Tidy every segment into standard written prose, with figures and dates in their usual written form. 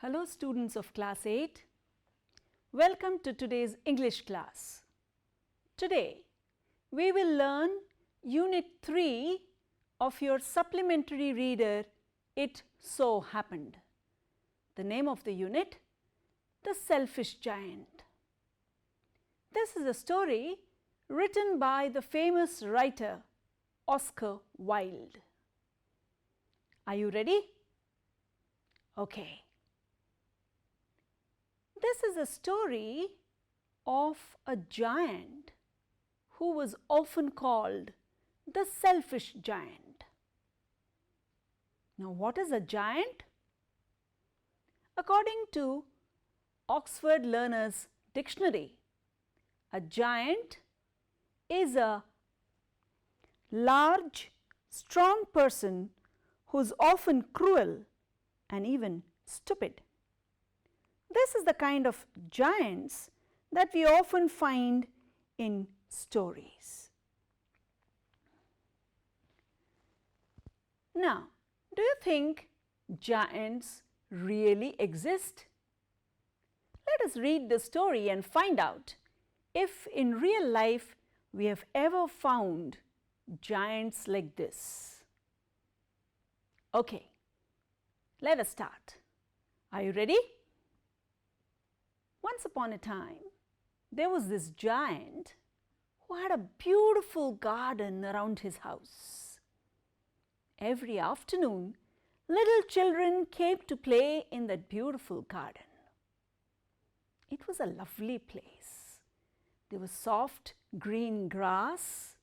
Hello students of class 8. Welcome to today's English class. Today we will learn Unit 3 of your supplementary reader It So Happened. The name of the unit, The Selfish Giant. This is a story written by the famous writer Oscar Wilde. Are you ready? Okay. This is a story of a giant who was often called the selfish giant. Now, what is a giant? According to Oxford Learner's Dictionary, a giant is a large, strong person who is often cruel and even stupid. This is the kind of giants that we often find in stories. Now, do you think giants really exist? Let us read the story and find out if in real life we have ever found giants like this. Okay, let us start. Are you ready? Once upon a time, there was this giant who had a beautiful garden around his house. Every afternoon, little children came to play in that beautiful garden. It was a lovely place. There was soft green grass,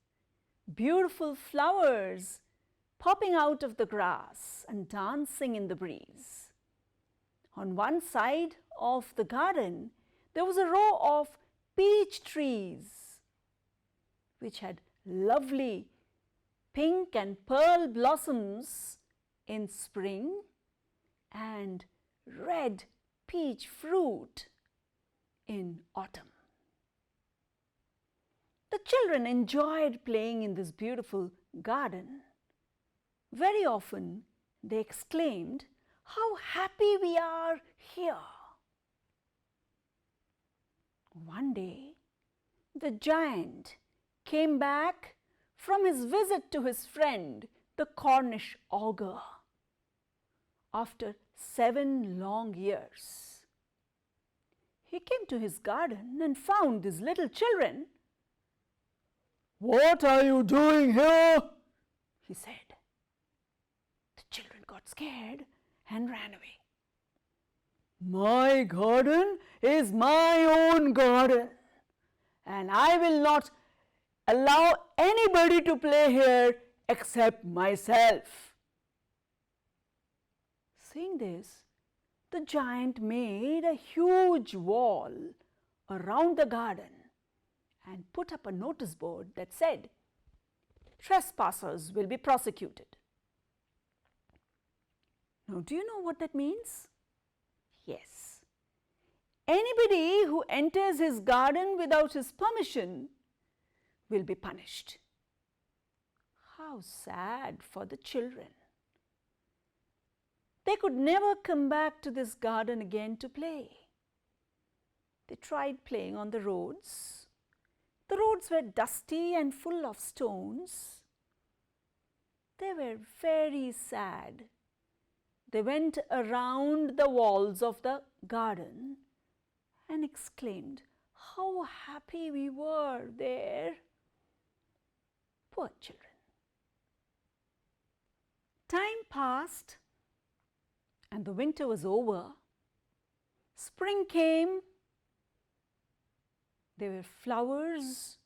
beautiful flowers popping out of the grass and dancing in the breeze. On one side of the garden, there was a row of peach trees which had lovely pink and pearl blossoms in spring and red peach fruit in autumn. The children enjoyed playing in this beautiful garden. Very often they exclaimed, "How happy we are here!" One day, the giant came back from his visit to his friend, the Cornish ogre, after 7 long years. He came to his garden and found these little children. "What are you doing here?" he said. The children got scared and ran away. "My garden is my own garden, and I will not allow anybody to play here except myself." Seeing this, the giant made a huge wall around the garden and put up a notice board that said, "Trespassers will be prosecuted." Now, do you know what that means? Yes. Anybody who enters his garden without his permission will be punished. How sad for the children. They could never come back to this garden again to play. They tried playing on the roads. The roads were dusty and full of stones. They were very sad. They went around the walls of the garden and exclaimed, "How happy we were there." Poor children. Time passed and the winter was over. Spring came. There were flowers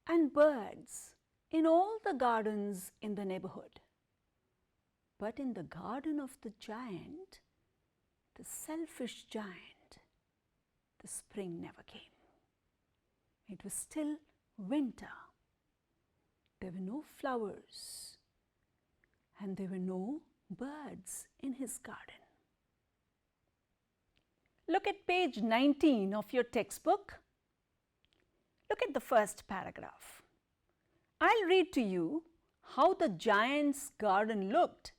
and birds in all the gardens in the neighborhood. But in the garden of the giant, the selfish giant, the spring never came. It was still winter. There were no flowers and there were no birds in his garden. Look at page 19 of your textbook. Look at the first paragraph. I'll read to you how the giant's garden looked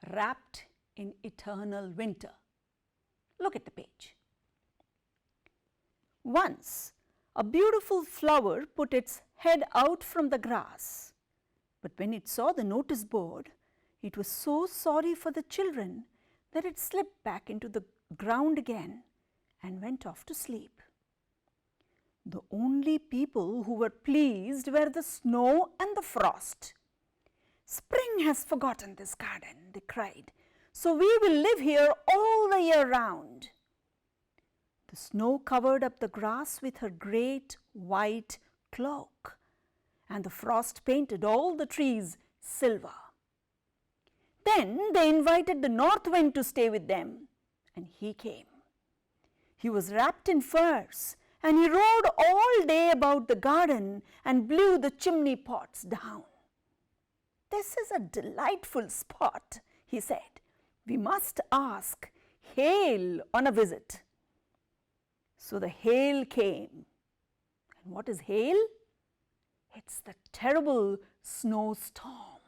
wrapped in eternal winter. Look at the page. Once, a beautiful flower put its head out from the grass. But when it saw the notice board, it was so sorry for the children that it slipped back into the ground again and went off to sleep. The only people who were pleased were the snow and the frost. "Spring has forgotten this garden," they cried, "so we will live here all the year round." The snow covered up the grass with her great white cloak, and the frost painted all the trees silver. Then they invited the north wind to stay with them, and he came. He was wrapped in furs, and he rode all day about the garden and blew the chimney pots down. "This is a delightful spot," he said. "We must ask hail on a visit." So the hail came. And what is hail? It's the terrible snowstorm.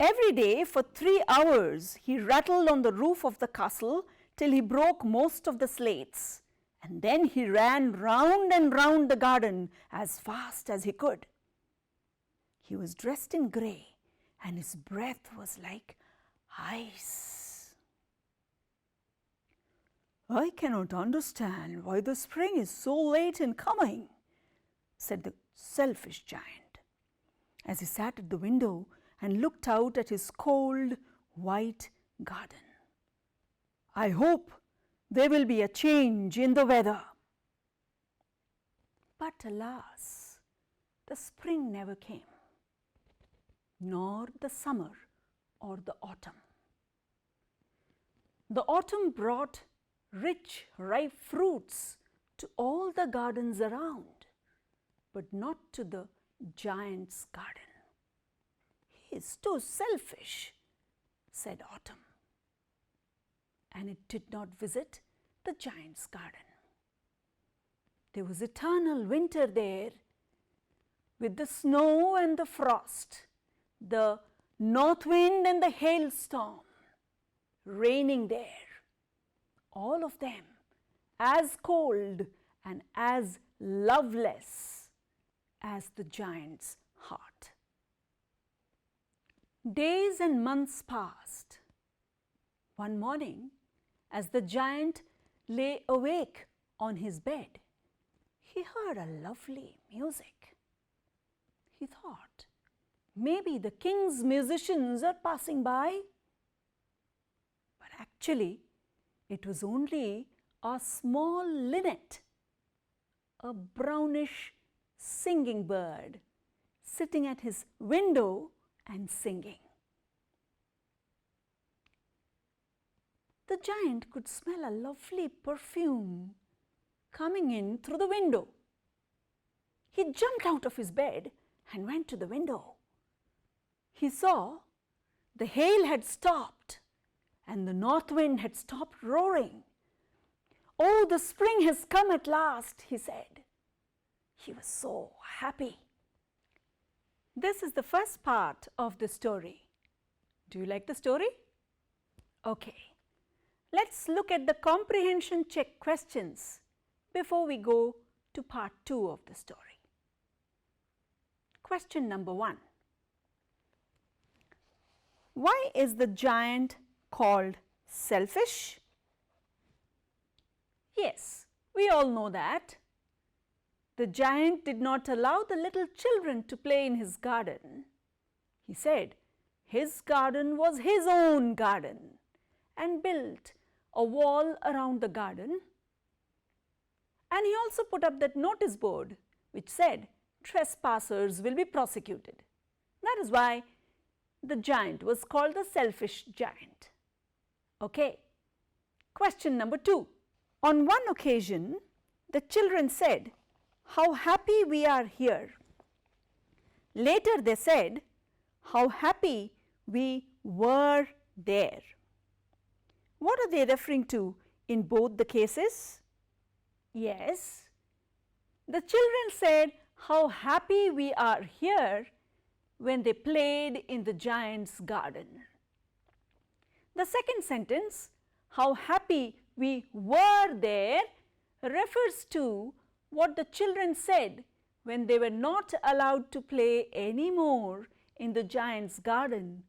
Every day for 3 hours he rattled on the roof of the castle till he broke most of the slates, and then he ran round and round the garden as fast as he could. He was dressed in grey, and his breath was like ice. "I cannot understand why the spring is so late in coming," said the selfish giant, as he sat at the window and looked out at his cold, white garden. "I hope there will be a change in the weather." But alas, the spring never came, nor the summer or the autumn. The autumn brought rich, ripe fruits to all the gardens around, but not to the giant's garden. "He is too selfish," said autumn, and it did not visit the giant's garden. There was eternal winter there, with the snow and the frost, the north wind and the hailstorm raining there, all of them as cold and as loveless as the giant's heart. Days and months passed. One morning, as the giant lay awake on his bed, he heard a lovely music. He thought, maybe the king's musicians are passing by. But actually, it was only a small linnet, a brownish singing bird, sitting at his window and singing. The giant could smell a lovely perfume coming in through the window. He jumped out of his bed and went to the window. He saw the hail had stopped and the north wind had stopped roaring. "Oh, the spring has come at last," he said. He was so happy. This is the first part of the story. Do you like the story? Okay. Let's look at the comprehension check questions before we go to part 2 of the story. Question number 1. Why is the giant called selfish? Yes, we all know that. The giant did not allow the little children to play in his garden. He said his garden was his own garden and built a wall around the garden. And he also put up that notice board which said trespassers will be prosecuted. That is why the giant was called the selfish giant. Okay. Question number 2. On one occasion, the children said, "How happy we are here." Later they said, "How happy we were there." What are they referring to in both the cases? Yes, the children said, "How happy we are here" when they played in the giant's garden. The second sentence, how happy we were there refers to what the children said when they were not allowed to play anymore in the giant's garden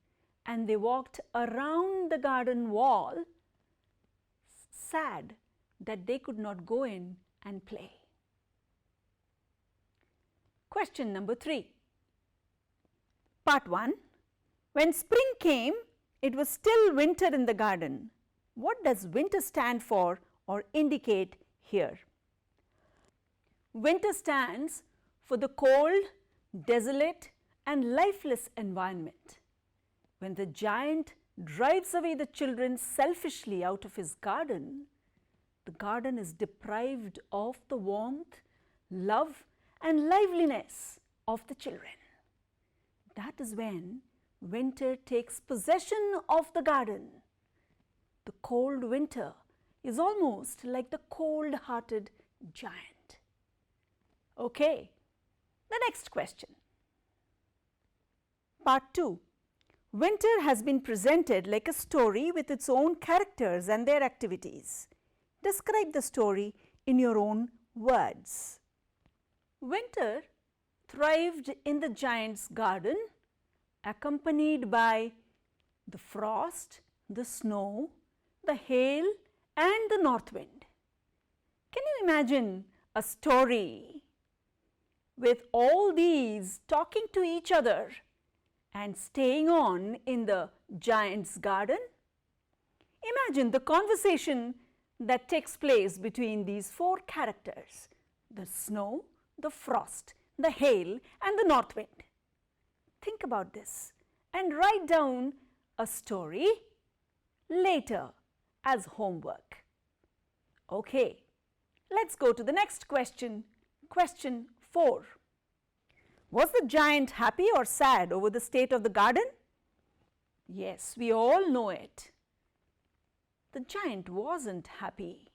and they walked around the garden wall, sad that they could not go in and play. Question number 3. Part 1. When spring came, it was still winter in the garden. What does winter stand for or indicate here? Winter stands for the cold, desolate and lifeless environment. When the giant drives away the children selfishly out of his garden, the garden is deprived of the warmth, love and liveliness of the children. That is when winter takes possession of the garden. The cold winter is almost like the cold-hearted giant. Okay, the next question. Part 2. Winter has been presented like a story with its own characters and their activities. Describe the story in your own words. Winter thrived in the giant's garden, accompanied by the frost, the snow, the hail and the north wind. Can you imagine a story with all these talking to each other and staying on in the giant's garden? Imagine the conversation that takes place between these 4 characters, the snow, the frost, the hail and the north wind. Think about this and write down a story later as homework. Okay, let's go to the next question. Question 4. Was the giant happy or sad over the state of the garden? Yes, we all know it. The giant wasn't happy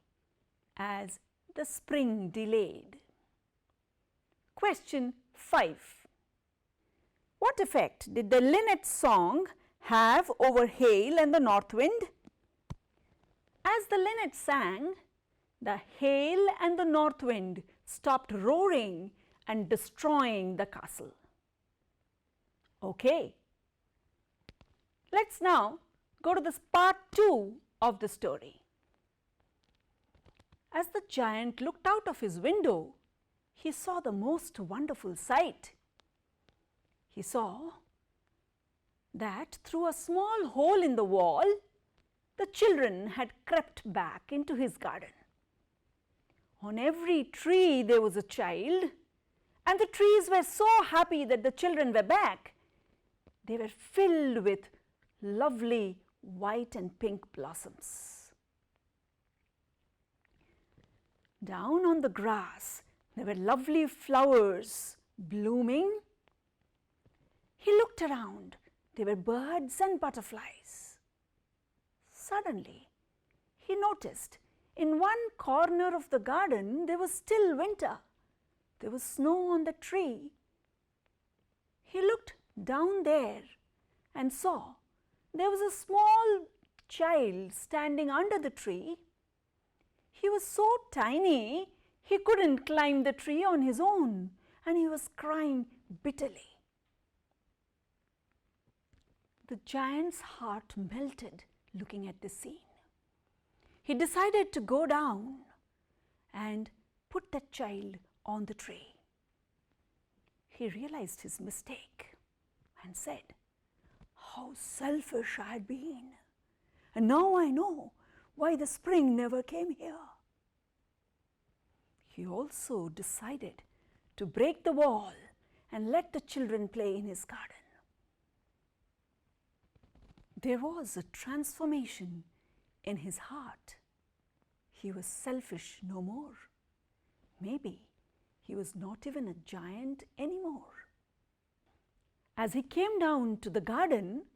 as the spring delayed. Question 5. What effect did the linnet song have over hail and the north wind? As the linnet sang, the hail and the north wind stopped roaring and destroying the castle. Okay, let's now go to this part 2 of the story. As the giant looked out of his window, he saw the most wonderful sight. He saw that through a small hole in the wall, the children had crept back into his garden. On every tree there was a child, and the trees were so happy that the children were back. They were filled with lovely white and pink blossoms. Down on the grass, there were lovely flowers blooming. He looked around. There were birds and butterflies. Suddenly, he noticed in one corner of the garden there was still winter. There was snow on the tree. He looked down there and saw there was a small child standing under the tree. He was so tiny, he couldn't climb the tree on his own, and he was crying bitterly. The giant's heart melted looking at the scene. He decided to go down and put that child on the tree. He realized his mistake and said, "How selfish I had been, and now I know why the spring never came here." He also decided to break the wall and let the children play in his garden. There was a transformation in his heart. He was selfish no more. Maybe he was not even a giant anymore. As he came down to the garden,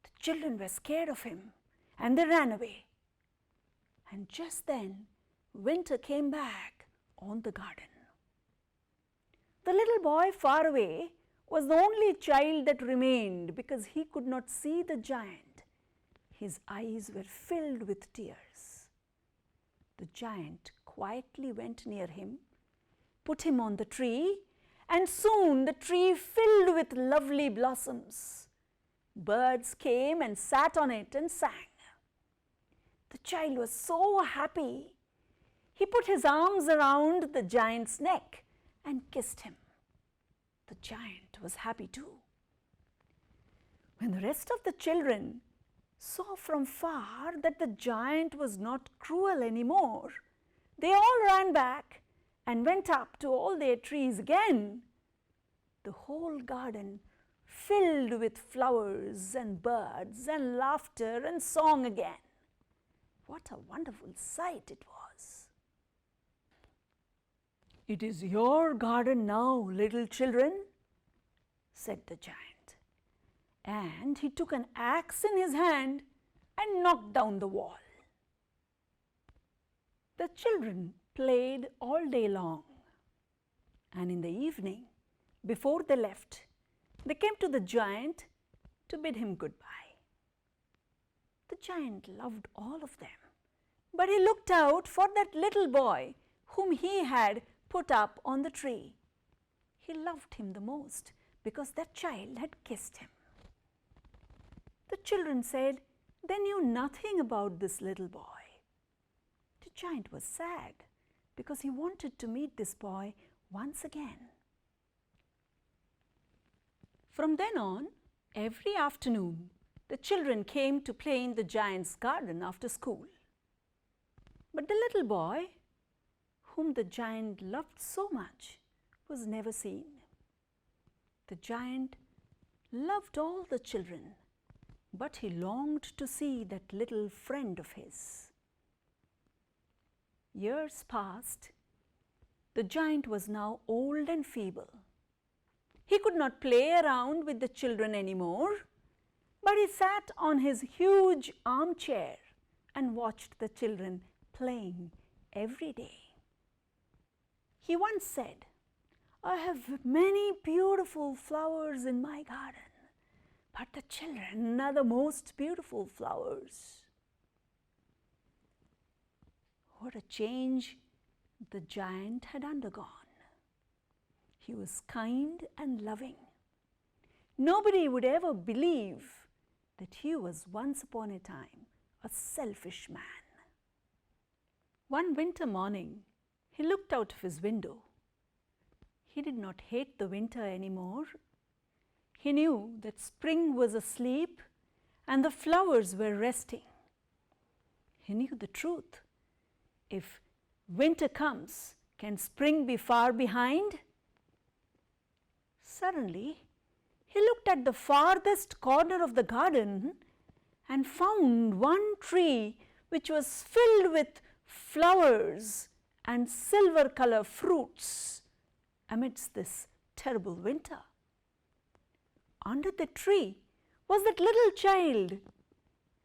the children were scared of him and they ran away. And just then, winter came back on the garden. The little boy far away was the only child that remained because he could not see the giant. His eyes were filled with tears. The giant quietly went near him, put him on the tree, and soon the tree filled with lovely blossoms. Birds came and sat on it and sang. The child was so happy. He put his arms around the giant's neck and kissed him. The giant was happy too. When the rest of the children saw from far that the giant was not cruel anymore, they all ran back and went up to all their trees again. The whole garden filled with flowers and birds and laughter and song again. What a wonderful sight it was. "It is your garden now, little children," said the giant. And he took an axe in his hand and knocked down the wall. The children played all day long, and in the evening, before they left, they came to the giant to bid him goodbye. The giant loved all of them, but he looked out for that little boy whom he had put up on the tree. He loved him the most because that child had kissed him. The children said they knew nothing about this little boy. The giant was sad because he wanted to meet this boy once again. From then on, every afternoon, the children came to play in the giant's garden after school. But the little boy, whom the giant loved so much, was never seen. The giant loved all the children, but he longed to see that little friend of his. Years passed. The giant was now old and feeble. He could not play around with the children anymore, but he sat on his huge armchair and watched the children playing every day. He once said, "I have many beautiful flowers in my garden, but the children are the most beautiful flowers." What a change the giant had undergone. He was kind and loving. Nobody would ever believe that he was once upon a time a selfish man. One winter morning, he looked out of his window. He did not hate the winter anymore. He knew that spring was asleep and the flowers were resting. He knew the truth. If winter comes, can spring be far behind? Suddenly, he looked at the farthest corner of the garden and found one tree which was filled with flowers and silver-color fruits amidst this terrible winter. Under the tree was that little child,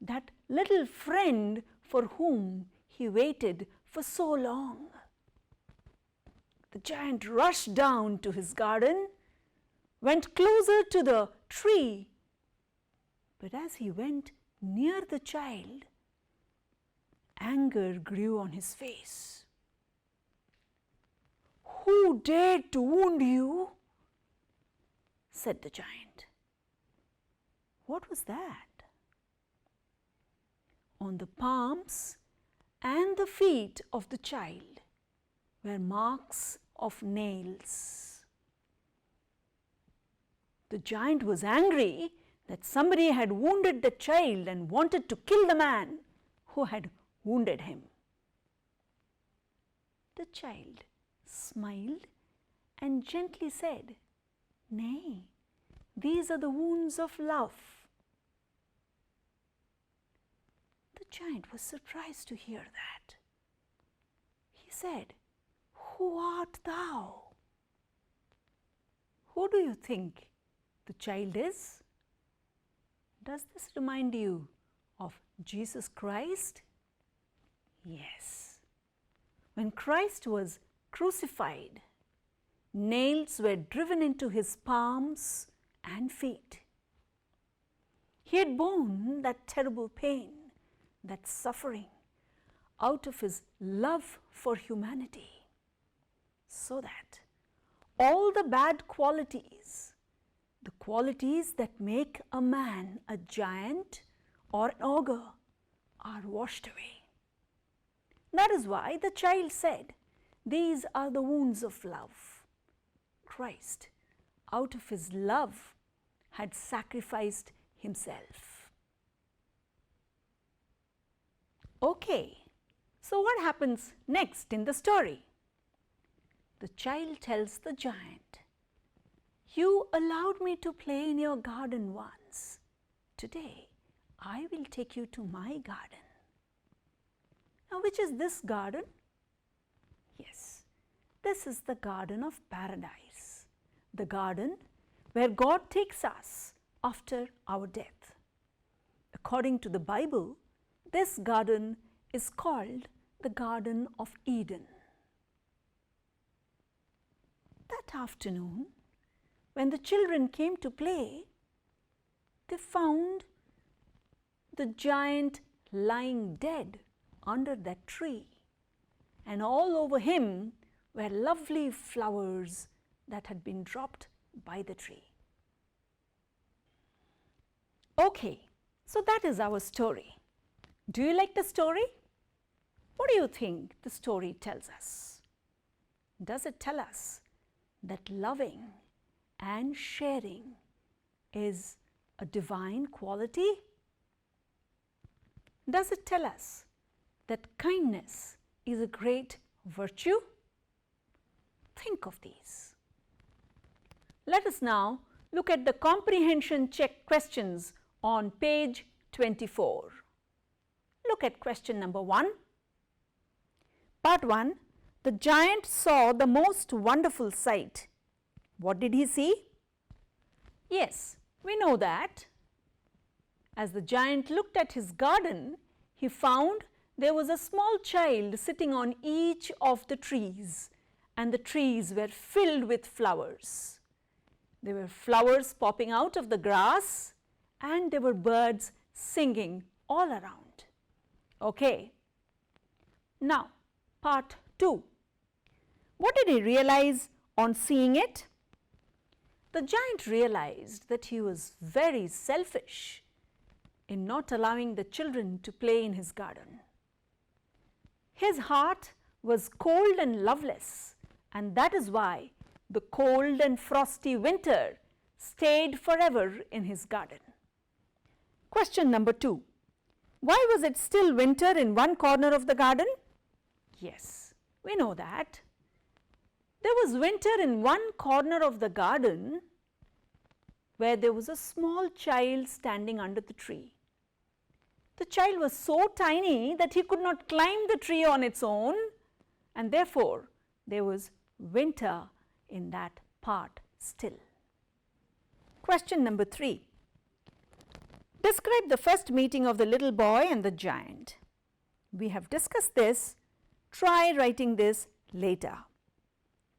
that little friend for whom he waited for so long. The giant rushed down to his garden, went closer to the tree, but as he went near the child, anger grew on his face. "Who dared to wound you?" said the giant. What was that? On the palms and the feet of the child were marks of nails. The giant was angry that somebody had wounded the child and wanted to kill the man who had wounded him. The child smiled and gently said, "Nay, these are the wounds of love." The giant was surprised to hear that. He said, "Who art thou?" Who do you think the child is? Does this remind you of Jesus Christ? Yes. When Christ was crucified, nails were driven into his palms and feet. He had borne that terrible pain, that suffering, out of his love for humanity, so that all the bad qualities, the qualities that make a man a giant or an ogre, are washed away. That is why the child said, "These are the wounds of love." Christ, out of his love, had sacrificed himself. Okay, so what happens next in the story? The child tells the giant, "You allowed me to play in your garden once. Today, I will take you to my garden." Now, which is this garden? Yes, this is the garden of paradise, the garden where God takes us after our death. According to the Bible, this garden is called the Garden of Eden. That afternoon, when the children came to play, they found the giant lying dead under that tree, and all over him were lovely flowers that had been dropped by the tree. Okay, so that is our story. Do you like the story? What do you think the story tells us? Does it tell us that loving and sharing is a divine quality? Does it tell us that kindness is a great virtue? Think of these. Let us now look at the comprehension check questions on page 24. Look at question number 1. Part 1. The giant saw the most wonderful sight. What did he see? Yes, we know that. As the giant looked at his garden, he found there was a small child sitting on each of the trees, and the trees were filled with flowers. There were flowers popping out of the grass, and there were birds singing all around. Okay. Now, part 2. What did he realize on seeing it? The giant realized that he was very selfish in not allowing the children to play in his garden. His heart was cold and loveless, and that is why the cold and frosty winter stayed forever in his garden. Question number 2. Why was it still winter in one corner of the garden? Yes, we know that. There was winter in one corner of the garden where there was a small child standing under the tree. The child was so tiny that he could not climb the tree on its own, and therefore there was winter in that part still. Question number 3. Describe the first meeting of the little boy and the giant. We have discussed this. Try writing this later.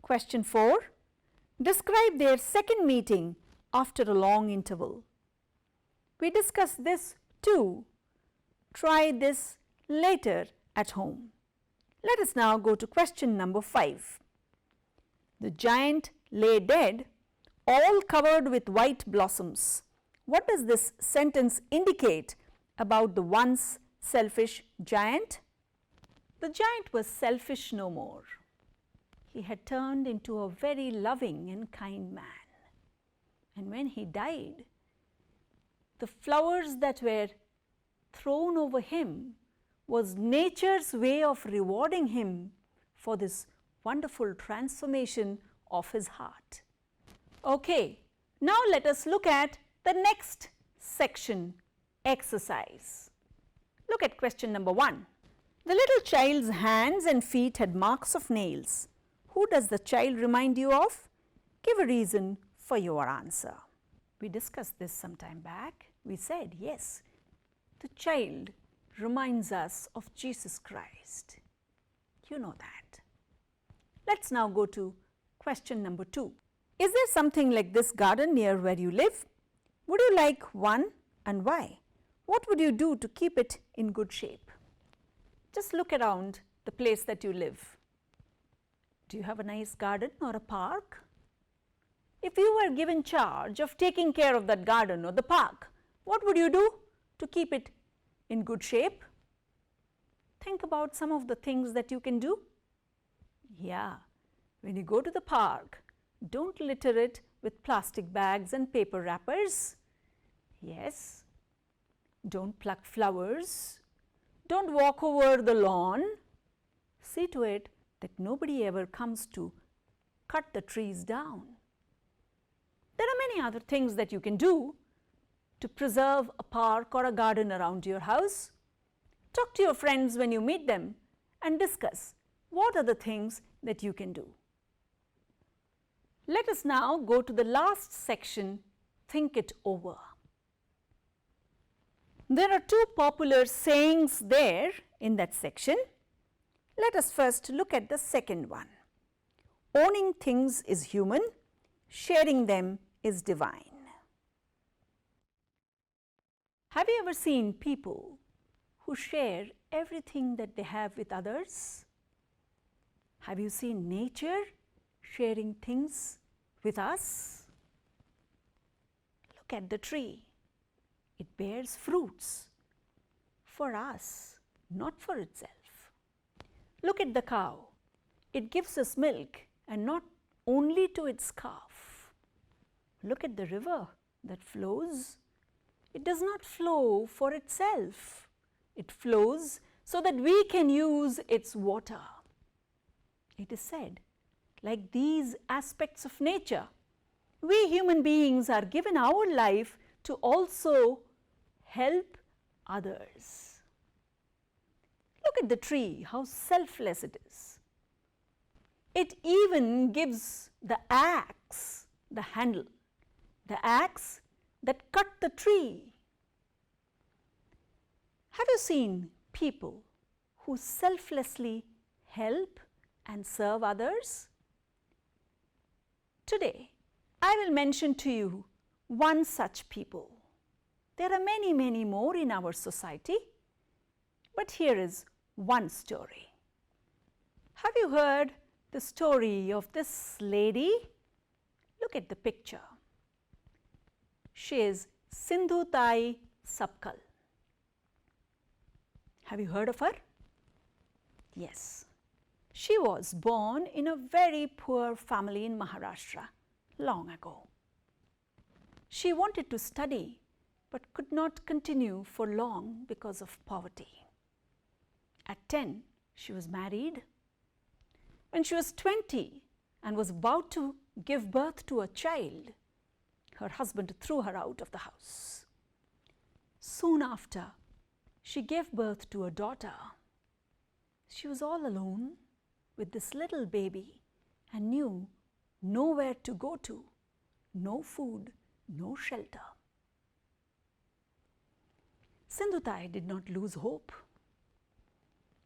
Question 4. Describe their second meeting after a long interval. We discussed this too. Try this later at home. Let us now go to question number 5. The giant lay dead, all covered with white blossoms. What does this sentence indicate about the once selfish giant? The giant was selfish no more. He had turned into a very loving and kind man. And when he died, the flowers that were thrown over him was nature's way of rewarding him for this wonderful transformation of his heart. Okay, now let us look at the next section, exercise. Look at question number 1. The little child's hands and feet had marks of nails. Who does the child remind you of? Give a reason for your answer. We discussed this some time back. We said, yes, the child reminds us of Jesus Christ. You know that. Let's now go to question number 2. Is there something like this garden near where you live? Would you like 1. and why? What would you do to keep it in good shape? Just look around the place that you live. Do you have a nice garden or a park? If you were given charge of taking care of that garden or the park, what would you do to keep it in good shape? Think about some of the things that you can do. Yeah, when you go to the park, don't litter it with plastic bags and paper wrappers. Yes, don't pluck flowers. Don't walk over the lawn. See to it that nobody ever comes to cut the trees down. There are many other things that you can do to preserve a park or a garden around your house. Talk to your friends when you meet them and discuss what are the things that you can do. Let us now go to the last section, think it over. There are two popular sayings there in that section. Let us first look at the second one. Owning things is human, sharing them is divine. Have you ever seen people who share everything that they have with others? Have you seen nature sharing things with us? Look at the tree. It bears fruits for us, not for itself. Look at the cow. It gives us milk and not only to its calf. Look at the river that flows. It does not flow for itself. It flows so that we can use its water. It is said, like these aspects of nature, we human beings are given our life to also help others. Look at the tree, how selfless it is. It even gives the axe the handle, the axe that cut the tree. Have you seen people who selflessly help and serve others? Today, I will mention to you one such people. There are many, many more in our society, but here is one story. Have you heard the story of this lady? Look at the picture. She is Sindhutai Sapkal. Have you heard of her? Yes. She was born in a very poor family in Maharashtra long ago. She wanted to study but could not continue for long because of poverty. At 10, she was married. When she was 20 and was about to give birth to a child, her husband threw her out of the house. Soon after, she gave birth to a daughter. She was all alone with this little baby and knew nowhere to go to, no food, no shelter. Sindhutai did not lose hope.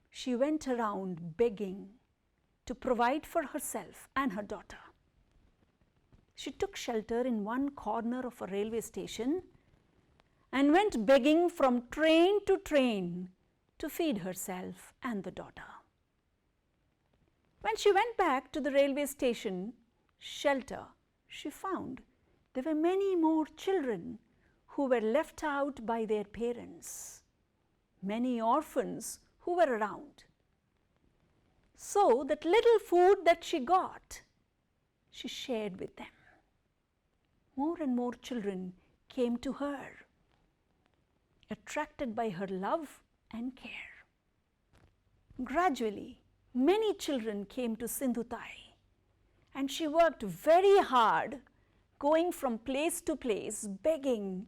She went around begging to provide for herself and her daughter. She took shelter in one corner of a railway station and went begging from train to train to feed herself and the daughter. When she went back to the railway station shelter, she found there were many more children who were left out by their parents, many orphans who were around. So that little food that she got, she shared with them. More and more children came to her, attracted by her love and care. Gradually, many children came to Sindhutai, and she worked very hard, going from place to place, begging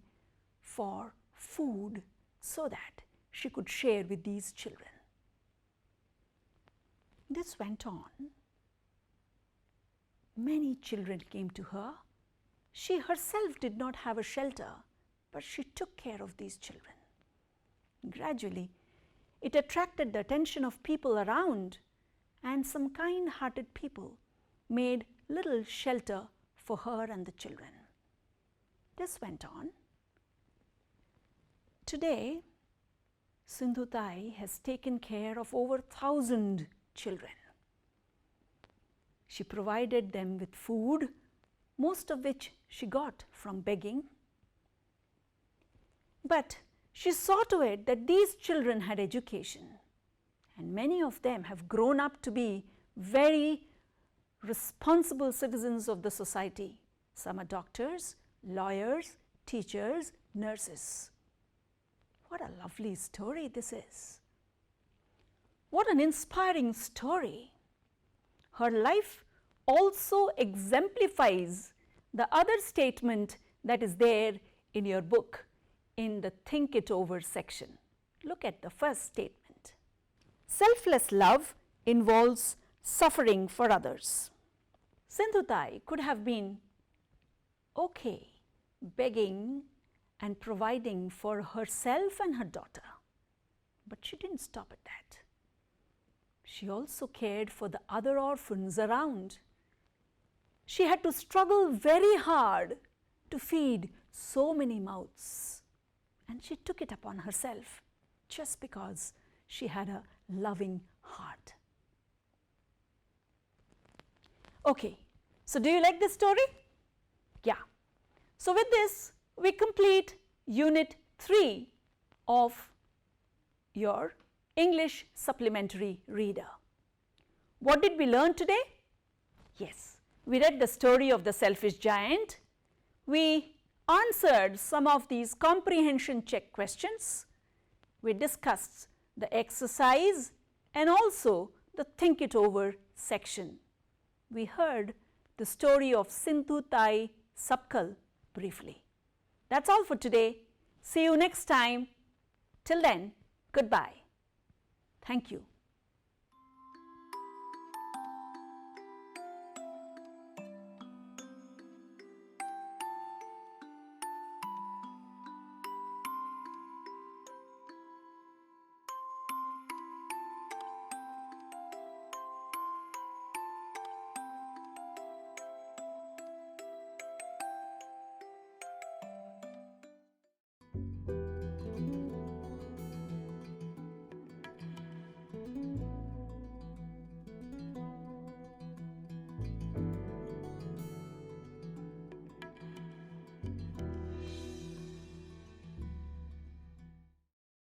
for food so that she could share with these children. This went on. Many children came to her. She herself did not have a shelter, but she took care of these children. Gradually, it attracted the attention of people around, and some kind-hearted people made little shelter for her and the children. This went on. Today, Sindhutai has taken care of over 1,000 children. She provided them with food, most of which she got from begging. But she saw to it that these children had education, and many of them have grown up to be very responsible citizens of the society. Some are doctors, lawyers, teachers, nurses. What a lovely story this is. What an inspiring story. Her life also exemplifies the other statement that is there in your book in the Think It Over section. Look at the first statement. Selfless love involves suffering for others. Sindhutai could have been okay begging and providing for herself and her daughter, but she didn't stop at that. She also cared for the other orphans around. She had to struggle very hard to feed so many mouths, and she took it upon herself just because she had a loving heart. Okay, so do you like this story? Yeah. So with this, we complete Unit 3 of your English Supplementary Reader. What did we learn today? Yes, we read the story of the selfish giant. We answered some of these comprehension check questions. We discussed the exercise and also the Think It Over section. We heard the story of Sindhutai Sapkal briefly. That's all for today. See you next time. Till then, goodbye. Thank you.